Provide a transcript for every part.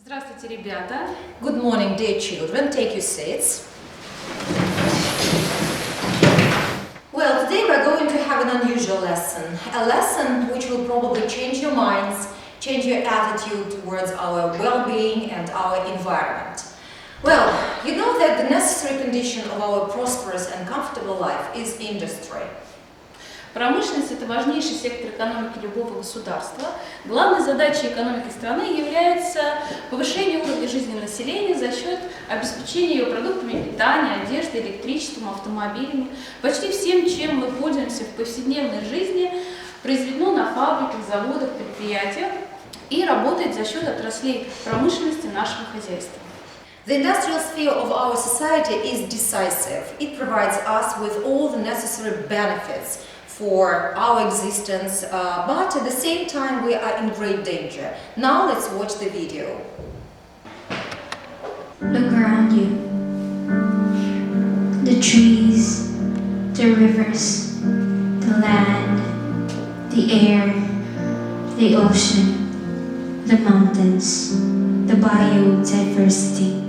Здравствуйте, ребята. Good morning, dear children. Take your seats. Well, today we're going to have an unusual lesson. A lesson which will probably change your minds, change your attitude towards our well-being and our environment. Well, you know that the necessary condition of our prosperous and comfortable life is industry. Промышленность – это важнейший сектор экономики любого государства. Главной задачей экономики страны является повышение уровня жизни населения за счет обеспечения ее продуктами питания, одеждой, электричеством, автомобилями. Почти всем, чем мы пользуемся в повседневной жизни, произведено на фабриках, заводах, предприятиях и работает за счет отраслей промышленности нашего хозяйства. The industrial sphere of our society is decisive. It provides us with all the necessary benefits for our existence, but at the same time we are in great danger. Now let's watch the video. Look around you. The trees, the rivers, the land, the air, the ocean, the mountains, the biodiversity.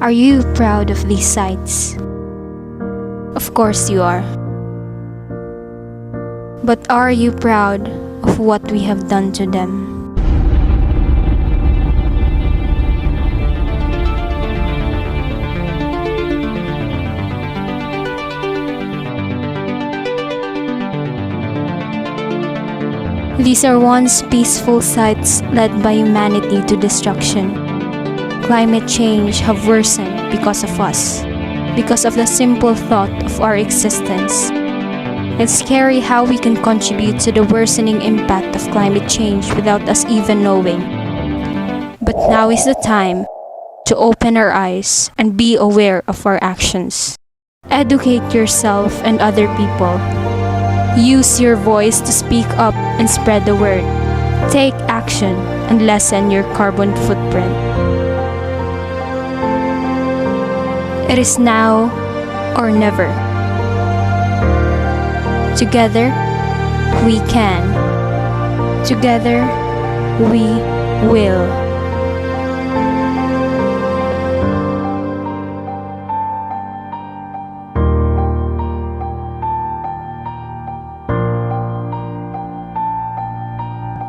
Are you proud of these sights? Of course you are. But are you proud of what we have done to them? These are once peaceful sites led by humanity to destruction. Climate change have worsened because of us, because of the simple thought of our existence. It's scary how we can contribute to the worsening impact of climate change without us even knowing. But now is the time to open our eyes and be aware of our actions. Educate yourself and other people. Use your voice to speak up and spread the word. Take action and lessen your carbon footprint. It is now or never. Together, we can. Together, we will.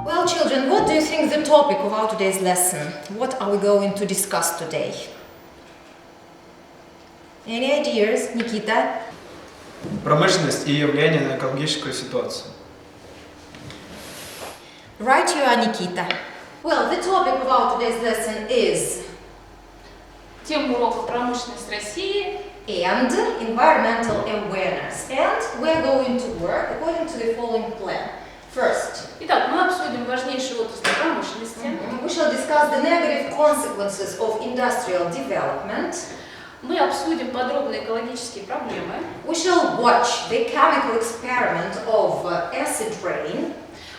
Well, children, what do you think the topic of our today's lesson? What are we going to discuss today? Any ideas, Nikita? Промышленность и ее влияние на экологическую ситуацию. Right, you are, Nikita. Well, the topic of our today's lesson is Тема урока «Промышленность России» and environmental awareness. And we're going to work according to the following plan. First, Итак, мы обсудим важнейшие отрасли промышленности. we shall discuss the negative consequences of industrial development. Мы обсудим подробно экологические проблемы. We shall watch the chemical experiment of acid rain.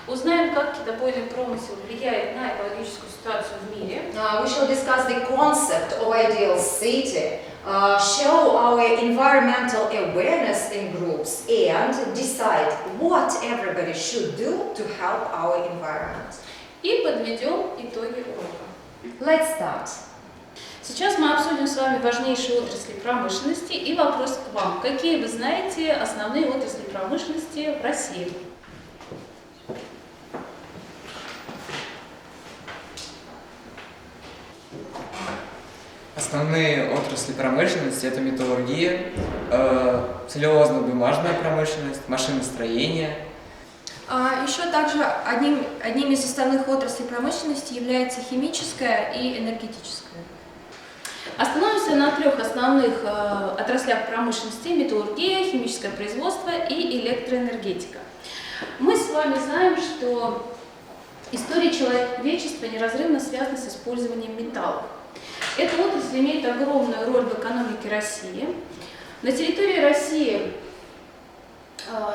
Узнаем, как китобойный промысел влияет на экологическую ситуацию в мире. We shall discuss the concept of ideal city, show our environmental awareness in groups, and decide what everybody should do to help our environment. И подведем итоги урока. Let's start. Сейчас мы обсудим с вами важнейшие отрасли промышленности и вопрос к вам. Какие вы знаете основные отрасли промышленности в России? Основные отрасли промышленности – это металлургия, целлюлозно-бумажная промышленность, машиностроение. Еще также одним из основных отраслей промышленности является химическая и энергетическая. Остановимся на трех основных отраслях промышленности: металлургия, химическое производство и электроэнергетика. Мы с вами знаем, что история человечества неразрывно связана с использованием металлов. Эта отрасль имеет огромную роль в экономике России. На территории России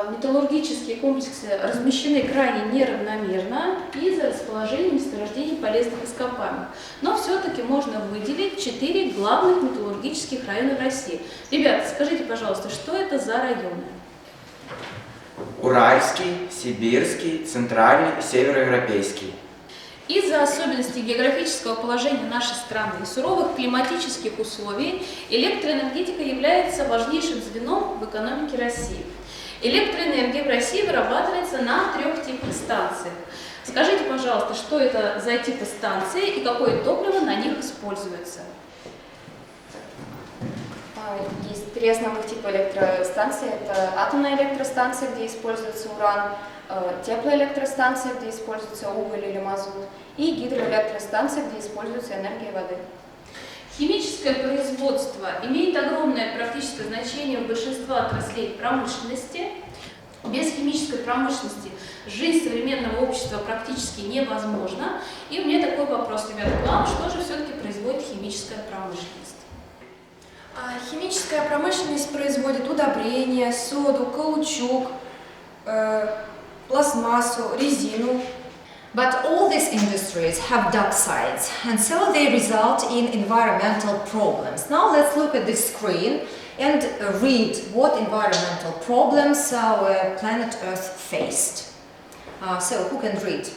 металлургические комплексы размещены крайне неравномерно из-за расположения месторождений полезных ископаемых. Но все-таки можно выделить 4 главных металлургических района в России. Ребята, скажите, пожалуйста, что это за районы? Уральский, Сибирский, Центральный, Североевропейский. Из-за особенностей географического положения нашей страны и суровых климатических условий электроэнергетика является важнейшим звеном в экономике России. Электроэнергия в России вырабатывается на 3 типах станциях. Скажите, пожалуйста, что это за типы станций и какое топливо на них используется? Есть 3 основных типа электростанций. Это атомная электростанция, где используется уран, теплоэлектростанция, где используется уголь или мазут, и гидроэлектростанция, где используется энергия воды. Химическое производство имеет огромное практическое значение в большинстве отраслей промышленности. Без химической промышленности жизнь современного общества практически невозможна. И у меня такой вопрос, ребята, к вам: что же все-таки производит химическая промышленность? Химическая промышленность производит удобрения, соду, каучук, пластмассу, резину. But all these industries have dark sides, and so they result in environmental problems. Now let's look at this screen and read what environmental problems our planet Earth faced. So who can read?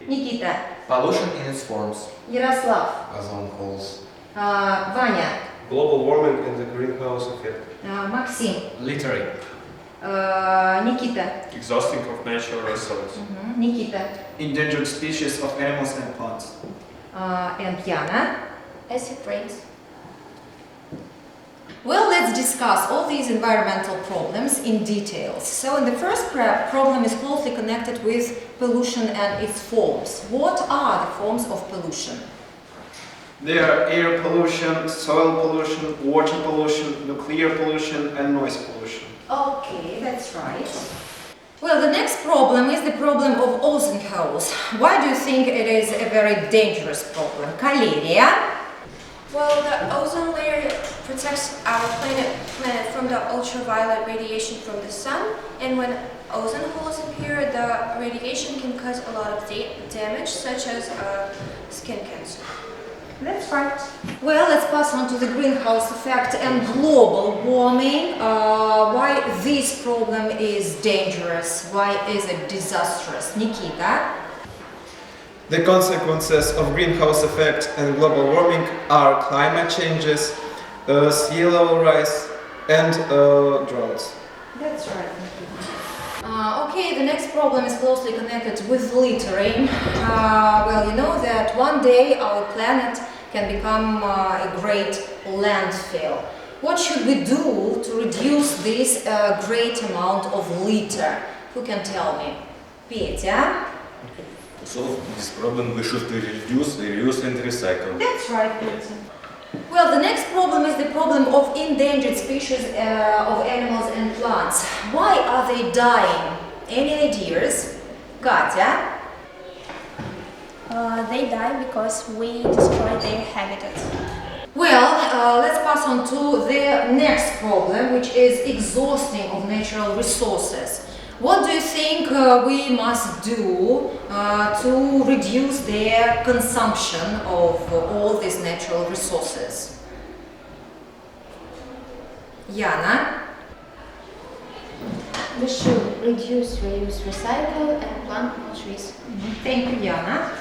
Nikita. Pollution in its forms. Yaroslav. Ozone holes. Vanya. Global warming and the greenhouse effect. Maxim. Littering. Nikita. Exhausting of natural resources. Nikita. Endangered species of animals and plants. And Yana. Acid rains. Well, let's discuss all these environmental problems in details. So, the first problem is closely connected with pollution and its forms. What are the forms of pollution? They are air pollution, soil pollution, water pollution, nuclear pollution, and noise pollution. Okay, that's right. Well, the next problem is the problem of ozone holes. Why do you think it is a very dangerous problem? Kaleria? Well, the ozone layer protects our planet from the ultraviolet radiation from the sun, and when ozone holes appear, the radiation can cause a lot of damage, such as skin cancer. That's right. Well, let's pass on to the greenhouse effect and global warming. Why this problem is dangerous? Why is it disastrous? Nikita? The consequences of greenhouse effect and global warming are climate changes, sea level rise, and droughts. That's right, Nikita. Okay, the next problem is closely connected with littering. Well, you know that one day our planet can become a great landfill. What should we do to reduce this great amount of litter? Who can tell me? Petya? To solve this problem, we should reduce, reuse and recycle. That's right, Petya. Well, the next problem is the problem of endangered species of animals and plants. Why are they dying? Any ideas? Katya? They die because we destroy their habitat. Well, let's pass on to the next problem, which is exhausting of natural resources. What do you think we must do to reduce their consumption of all these natural resources? Yana? We should reduce, reuse, recycle, and plant more trees. Thank you, Yana.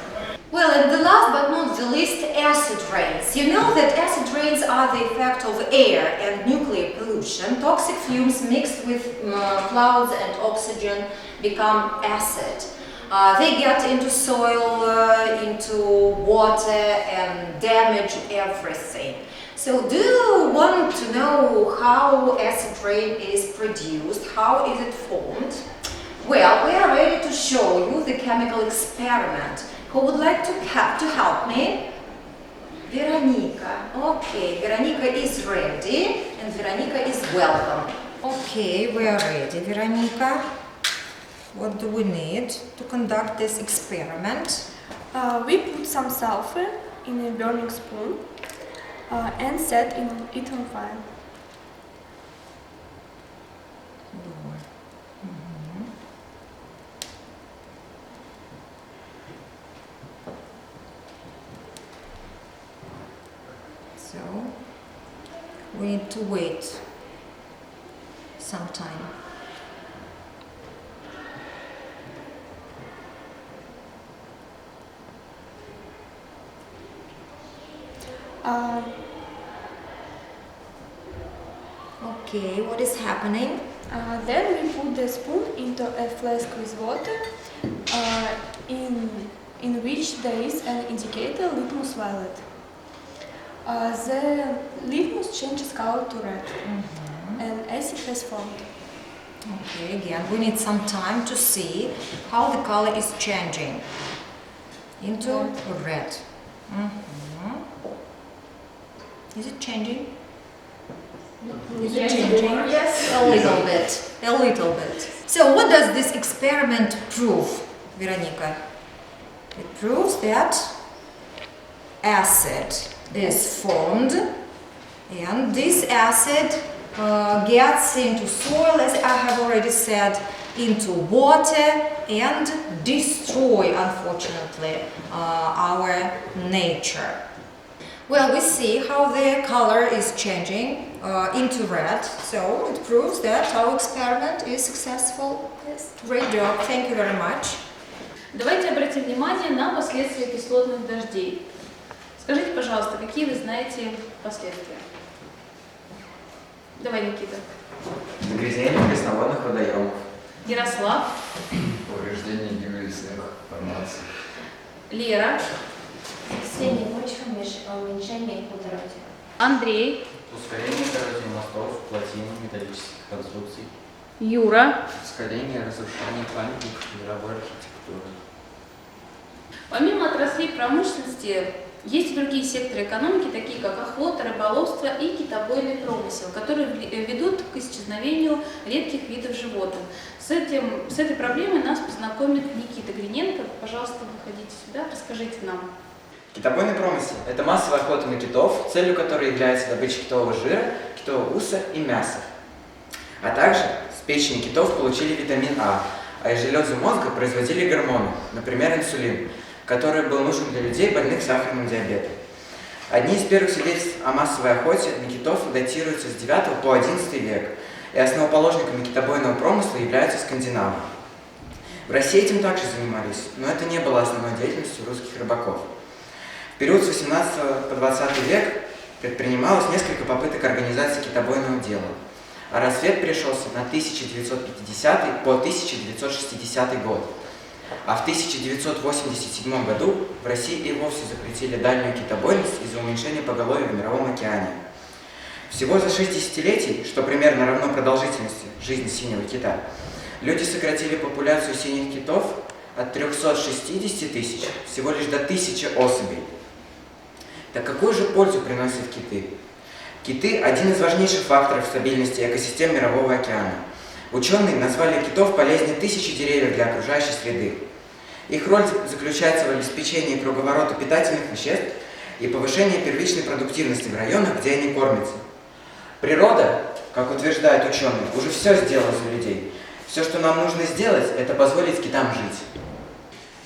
Well, and the last but not the least, acid rains. You know that acid rains are the effect of air and nuclear pollution. Toxic fumes mixed with clouds and oxygen become acid. They get into soil, into water, and damage everything. So, do you want to know how acid rain is produced? How is it formed? Well, we are ready to show you the chemical experiment. Who would like to help me? Veronica. Okay, Veronica is ready and Veronica is welcome. Okay, we are ready, Veronica. What do we need to conduct this experiment? We put some sulfur in a burning spoon and set it on fire. So, we need to wait some time. Okay, what is happening? Then we put the spoon into a flask with water, in which there is an indicator litmus violet. The litmus changes color to red, and acid has formed. Okay, again, we need some time to see how the color is changing into red. Is it changing? Is it changing? Yes. A little bit. A little bit. So what does this experiment prove, Veronica? It proves that acid is formed, and this acid gets into soil, as I have already said, into water, and destroy, unfortunately, our nature. Well, we see how the color is changing into red, so it proves that our experiment is successful. Yes. Great job, thank you very much. Давайте обратим внимание на последствия кислотных дождей. Скажите, пожалуйста, какие вы знаете последствия? Давай, Никита. Загрязнение пресноводных водоемов. Ярослав. Повреждение геолесных формаций. Лера. Загрязнение почвы, уменьшение их плодородия. Андрей. Ускорение коррозии мостов, плотин, металлических конструкций. Юра. Ускорение разрушения памятников мировой архитектуры. Помимо отраслей промышленности, есть и другие секторы экономики, такие как охота, рыболовство и китобойный промысел, которые ведут к исчезновению редких видов животных. С этой проблемой нас познакомит Никита Гриненко. Пожалуйста, выходите сюда, расскажите нам. Китобойный промысел – это массовая охота на китов, целью которой является добыча китового жира, китового уса и мяса. А также с печени китов получили витамин А из железа мозга производили гормоны, например, инсулин, который был нужен для людей, больных сахарным диабетом. Одни из первых свидетельств о массовой охоте на китов датируются с 9 по 11 век, и основоположниками китобойного промысла являются скандинавы. В России этим также занимались, но это не было основной деятельностью русских рыбаков. В период с 18 по 20 век предпринималось несколько попыток организации китобойного дела, а рассвет пришелся на 1950 по 1960 год. А в 1987 году в России и вовсе запретили дальнюю китобойность из-за уменьшения поголовья в Мировом океане. Всего за 6 десятилетий, что примерно равно продолжительности жизни синего кита, люди сократили популяцию синих китов от 360 тысяч всего лишь до 1000 особей. Так какую же пользу приносят киты? Киты – один из важнейших факторов стабильности экосистем Мирового океана. Ученые назвали китов полезнее 1000 деревьев для окружающей среды. Их роль заключается в обеспечении круговорота питательных веществ и повышении первичной продуктивности в районах, где они кормятся. Природа, как утверждают ученые, уже все сделала за людей. Все, что нам нужно сделать, это позволить китам жить.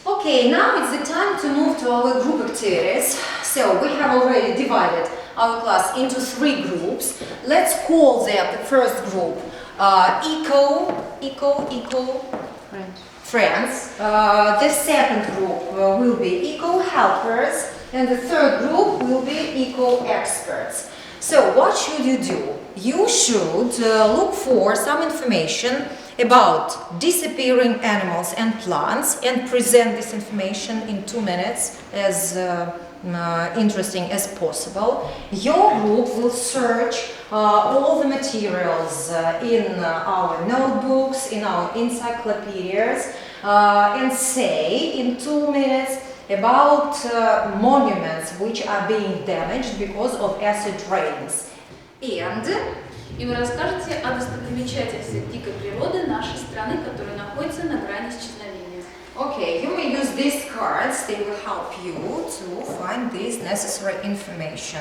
Okay, now it's the time to move to our group activities. So we have already divided our class into 3 groups. Let's call them the first group friends. The second group will be eco-helpers, and the third group will be eco-experts. So what should you do? You should look for some information about disappearing animals and plants and present this information in 2 minutes as interesting as possible. Your group will search all the materials in our notebooks, in our encyclopedias, and say in 2 minutes about monuments which are being damaged because of acid rains. И вы расскажете о достопримечательностях дикой природы нашей страны, которая находится на грани исчезновения. Okay, you may use these cards. They will help you to find this necessary information.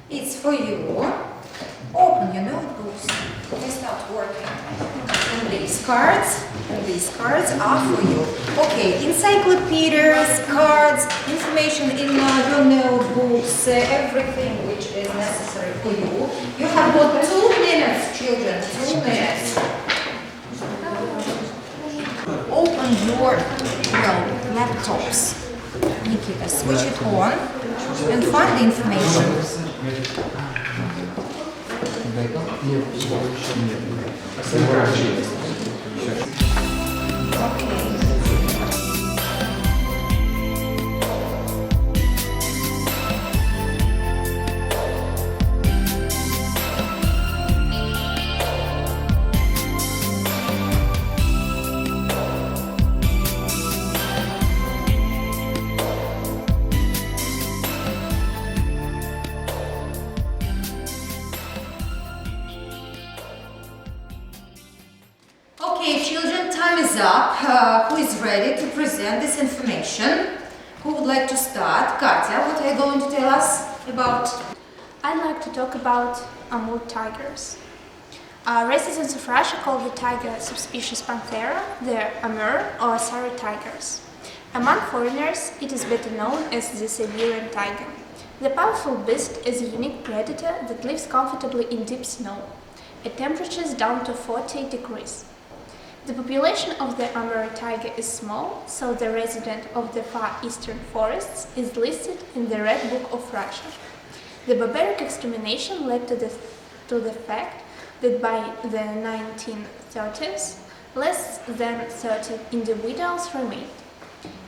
It's for you. Open your notebooks. They start working. And these cards are for you. Okay, encyclopedias, cards, information in your notebooks, everything which is necessary for you. You have got 2 minutes, children, 2 minutes. Open your laptops. Nikita, switch it on. and find the information. Okay, children, time is up. Who is ready to present this information? Who would like to start? Katya, what are you going to tell us about? I'd like to talk about Amur tigers. Residents of Russia call the tiger subspecies Panthera the Amur or Sari tigers. Among foreigners, it is better known as the Siberian tiger. The powerful beast is a unique predator that lives comfortably in deep snow, at temperatures down to 40 degrees. The population of the Amur tiger is small, so the resident of the far eastern forests is listed in the Red Book of Russia. The barbaric extermination led to the fact that by the 1930s, less than 30 individuals remained.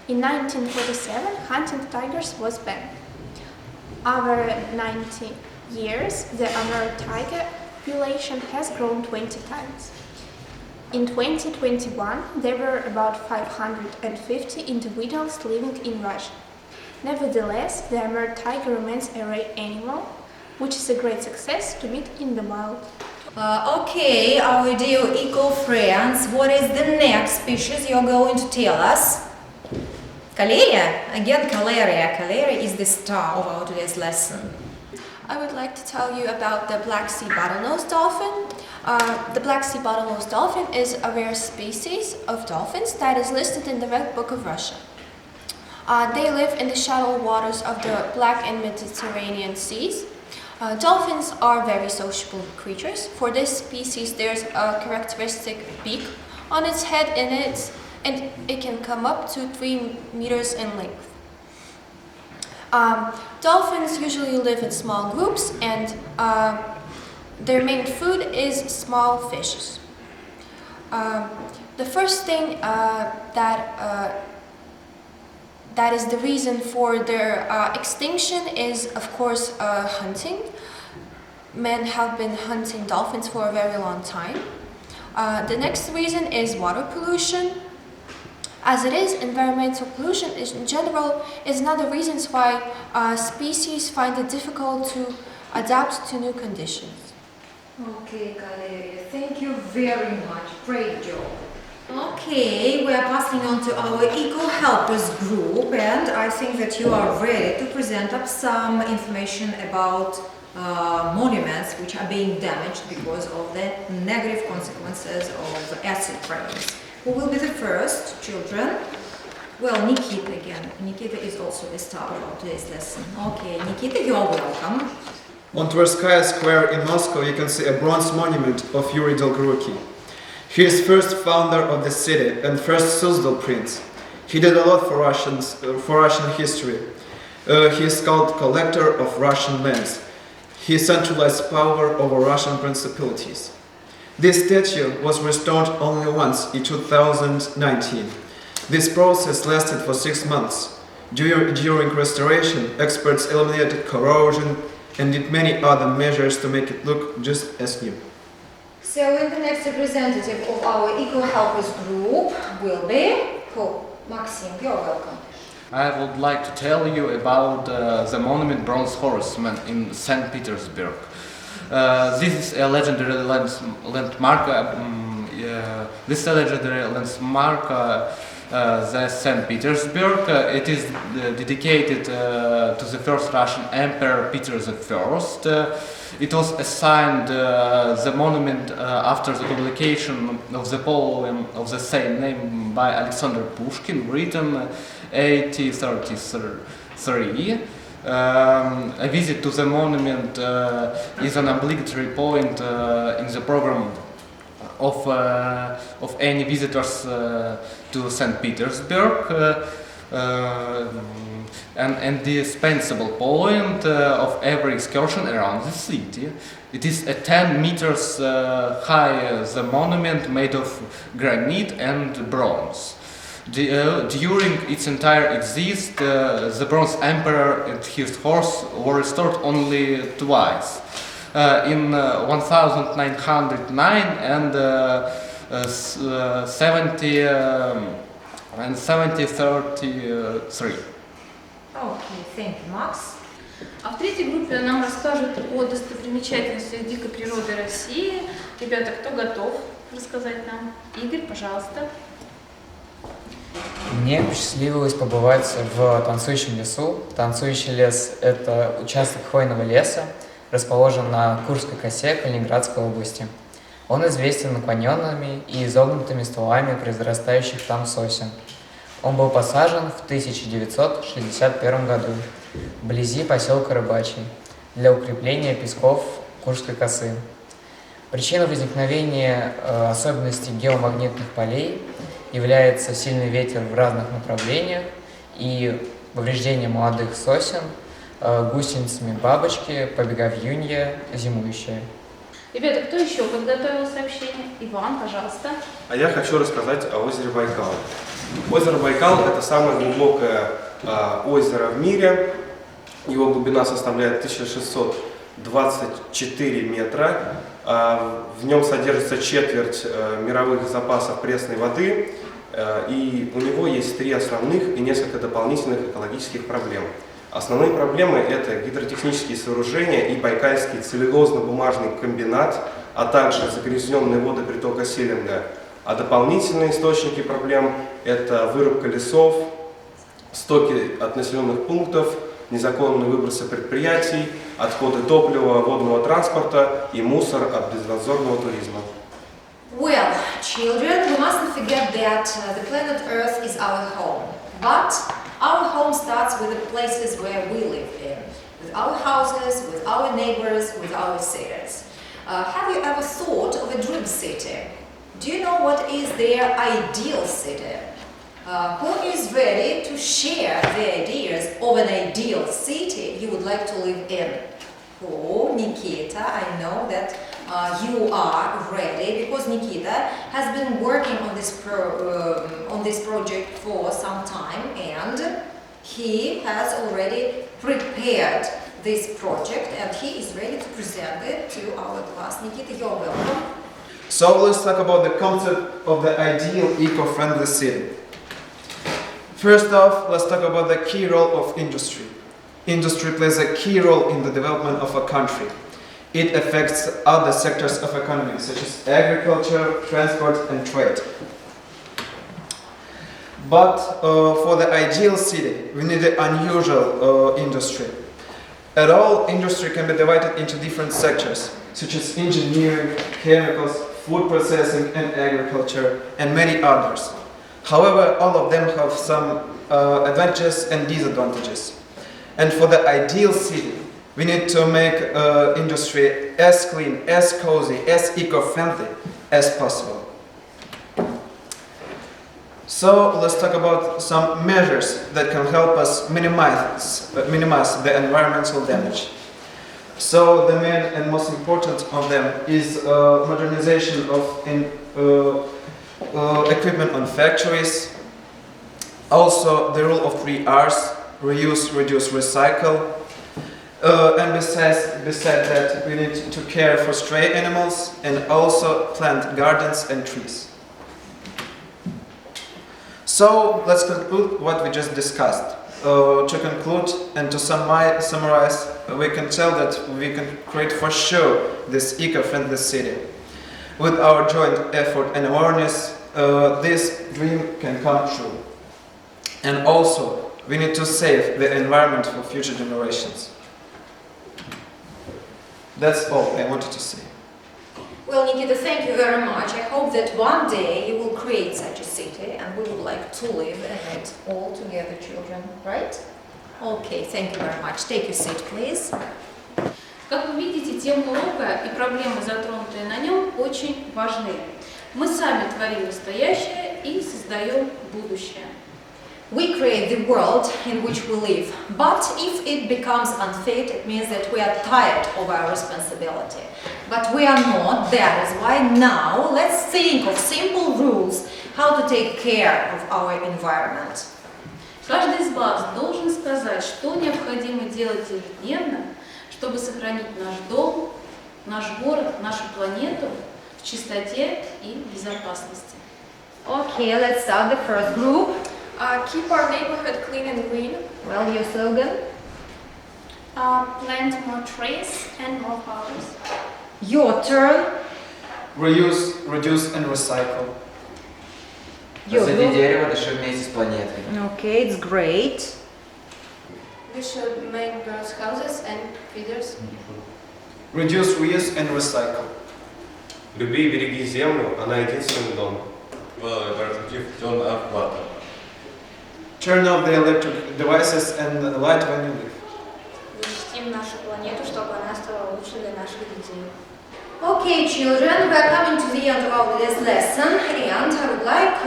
In 1947, hunting tigers was banned. Over 90 years, the Amur tiger population has grown 20 times. In 2021, there were about 550 individuals living in Russia. Nevertheless, the Amur tiger remains a rare animal, which is a great success to meet in the wild. Okay, our dear eco-friends, what is the next species you're going to tell us? Kaleria? Again, Kaleria. Kaleria is the star of our today's lesson. I would like to tell you about the Black Sea bottlenose dolphin. The Black Sea bottlenose dolphin is a rare species of dolphins that is listed in the Red Book of Russia. They live in the shallow waters of the Black and Mediterranean seas. Dolphins are very sociable creatures. For this species, there's a characteristic beak on its head and it can come up to 3 meters in length. Dolphins usually live in small groups and their main food is small fishes. The first thing that is the reason for their extinction is, of course, hunting. Men have been hunting dolphins for a very long time. The next reason is water pollution. As it is, environmental pollution in general is another reason why species find it difficult to adapt to new conditions. Okay, Kaleria, thank you very much. Great job. Okay, we are passing on to our eco-helpers group, and I think that you are ready to present up some information about monuments which are being damaged because of the negative consequences of acid rains. Who will be the first, children? Well, Nikita again. Nikita is also the star of today's lesson. Okay, Nikita, you are welcome. On Tverskaya Square in Moscow, you can see a bronze monument of Yuri Dolgoruki. He is first founder of the city and first Suzdal prince. He did a lot for Russian history. He is called collector of Russian lands. He centralized power over Russian principalities. This statue was restored only once in 2019. This process lasted for 6 months. During restoration, experts eliminated corrosion and did many other measures to make it look just as new. So, and the next representative of our eco-helpers group will be who? Maxim, you're welcome. I would like to tell you about the monument Bronze Horseman in St. Petersburg. This is a legendary landmark. This legendary landmark, the St. Petersburg. It is dedicated to the first Russian Emperor Peter I. It was assigned the monument after the publication of the poem of the same name by Alexander Pushkin, written 1833. A visit to the monument is an obligatory point in the program of any visitors to St. Petersburg. an indispensable point of every excursion around the city. It is a 10 meters high the monument made of granite and bronze. During its entire existence, the Bronze Emperor and his horse were restored only twice, in 1909 and 1733. Okay, thank you, Max. А в третьей группе нам расскажут о достопримечательностях дикой природы России. Ребята, кто готов рассказать нам? Игорь, пожалуйста. Мне посчастливилось побывать в танцующем лесу. Танцующий лес – это участок хвойного леса, расположен на Курской косе Калининградской области. Он известен наклоненными и изогнутыми стволами произрастающих там сосен. Он был посажен в 1961 году вблизи поселка Рыбачий для укрепления песков Курской косы. Причиной возникновения особенностей геомагнитных полей является сильный ветер в разных направлениях и повреждение молодых сосен гусеницами бабочки, побеговьюнья, зимующая. Ребята, кто еще подготовил сообщение? Иван, пожалуйста. А я хочу рассказать о озере Байкал. Озеро Байкал – это самое глубокое озеро в мире. Его глубина составляет 1624 метра. В нем содержится четверть мировых запасов пресной воды. И у него есть 3 основных и несколько дополнительных экологических проблем. Основные проблемы – это гидротехнические сооружения и Байкальский целлюлозно-бумажный комбинат, а также загрязненные воды притока Селинга. А дополнительные источники проблем – это вырубка лесов, стоки от населенных пунктов, незаконные выбросы предприятий, отходы топлива, водного транспорта и мусор от безнадзорного туризма. Well, children, we mustn't forget that the planet Earth is our home. But our home starts with the places where we live in, with our houses, with our neighbors, with our cities. Have you ever thought of a dream city? Do you know what is their ideal city? Who is ready to share the ideas of an ideal city you would like to live in? Oh, Nikita, I know that you are ready because Nikita has been working on this project for some time and he has already prepared this project and he is ready to present it to our class. Nikita, you're welcome. So let's talk about the concept of the ideal eco-friendly city. First off, let's talk about the key role of industry. Industry plays a key role in the development of a country. It affects other sectors of economy, such as agriculture, transport, and trade. But for the ideal city, we need an unusual industry. At all, industry can be divided into different sectors, such as engineering, chemicals, food processing, and agriculture, and many others. However, all of them have some advantages and disadvantages. And for the ideal city, we need to make industry as clean, as cozy, as eco-friendly as possible. So let's talk about some measures that can help us minimize the environmental damage. So the main and most important of them is modernization of equipment on factories. Also the rule of 3 R's, reuse, reduce, recycle. And besides that, we need to care for stray animals and also plant gardens and trees. So let's conclude what we just discussed. To conclude and to summarize, we can tell that we can create for sure this eco-friendly city. With our joint effort and awareness, this dream can come true. And also, we need to save the environment for future generations. That's all I wanted to say. Well, Nikita, thank you very much. I hope that one day you will create such a city and we would like to live in it all together, children, right? Okay, thank you very much. Take your seat, please. Как вы видите, тема урока и проблемы, затронутые на нем, очень важны. Мы сами творим настоящее и создаем будущее. We create the world in which we live, but if it becomes unfit, it means that we are tired of our responsibility. But we are not, that is why now let's think of simple rules how to take care of our environment. Каждый из вас должен сказать, что необходимо делать ежедневно, чтобы сохранить наш дом, наш город, нашу планету в чистоте и безопасности. Okay, let's start the first group. Keep our neighborhood clean and green. Well, your slogan? Plant more trees and more flowers. Your turn. Reuse, reduce and recycle. Посади дерево, дыши вместе с планетой. Okay, it's great. We should make birds houses and feeders. Reduce, reuse and recycle. Люби и береги землю, она единственный дом. Turn off water. Turn off the electric devices and light when you leave. Защитим нашу планету, чтобы она стала лучше для наших детей. Okay, children, we are coming to the end of our today's lesson, and I would like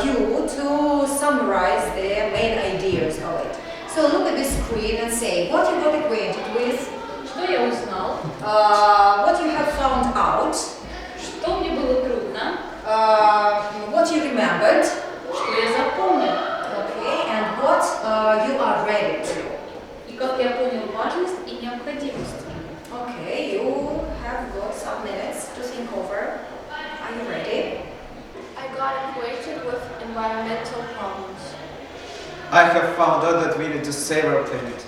you to summarize the main ideas of it. So look at the screen and say what you got acquainted with, Что я узнал? What you have found out, Что мне было трудно? What you remembered, Что я запомнил? okay, and what you are ready to do. И как я понял важность и необходимость. Okay, you have got some minutes to think over. Are you ready? I got acquainted with environmental problems. I have found out that we need to save our planet.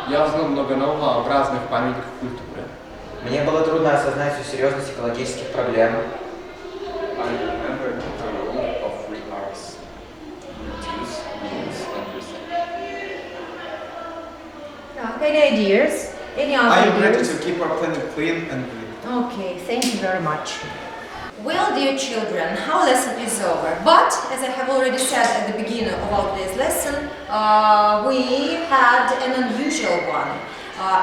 Я узнал много нового в разных памятниках культуры. Мне было трудно осознать всю серьезность экологических проблем. I remember the rule of 3 R's. Reduce, reuse, and recycle. Any ideas? Any other I am ready ideas? to keep our planet clean and green. Okay, thank you very much. Well, dear children, our lesson is over. But, as I have already said at the beginning of our today's lesson, we had an unusual one.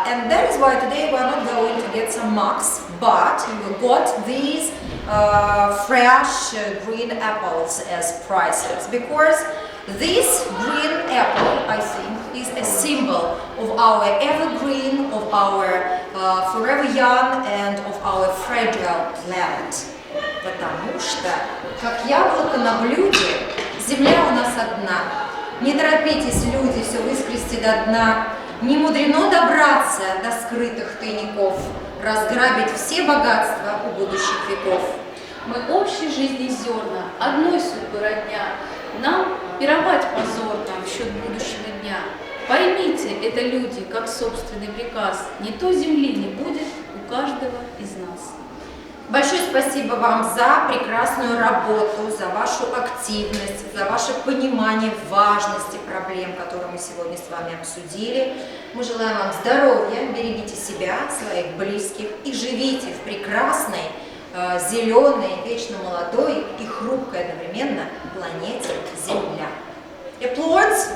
And that is why today we are not going to get some marks, but we got these fresh green apples as prizes. Because this green apple, I think, is a symbol of our evergreen, of our forever young, and of our fragile planet. Потому что, как яблоко на блюде, земля у нас одна. Не торопитесь, люди, все выскрести до дна. Не мудрено добраться до скрытых тайников, разграбить все богатства у будущих веков. Мы общей жизни зерна, одной судьбы родня. Нам пировать позорно в счет будущего дня. Поймите, это люди, как собственный приказ. Не то земли не будет у каждого из нас. Большое спасибо вам за прекрасную работу, за вашу активность, за ваше понимание важности проблем, которые мы сегодня с вами обсудили. Мы желаем вам здоровья, берегите себя, своих близких и живите в прекрасной, зеленой, вечно молодой и хрупкой одновременно планете Земля. Applause!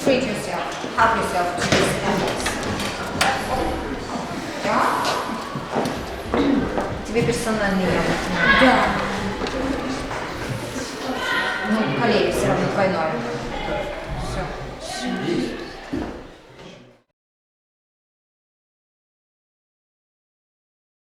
Treat yourself, help yourself to these apples. Да? Тебе персональный яблоки надо? Да. Ну, коллеги все равно двойное.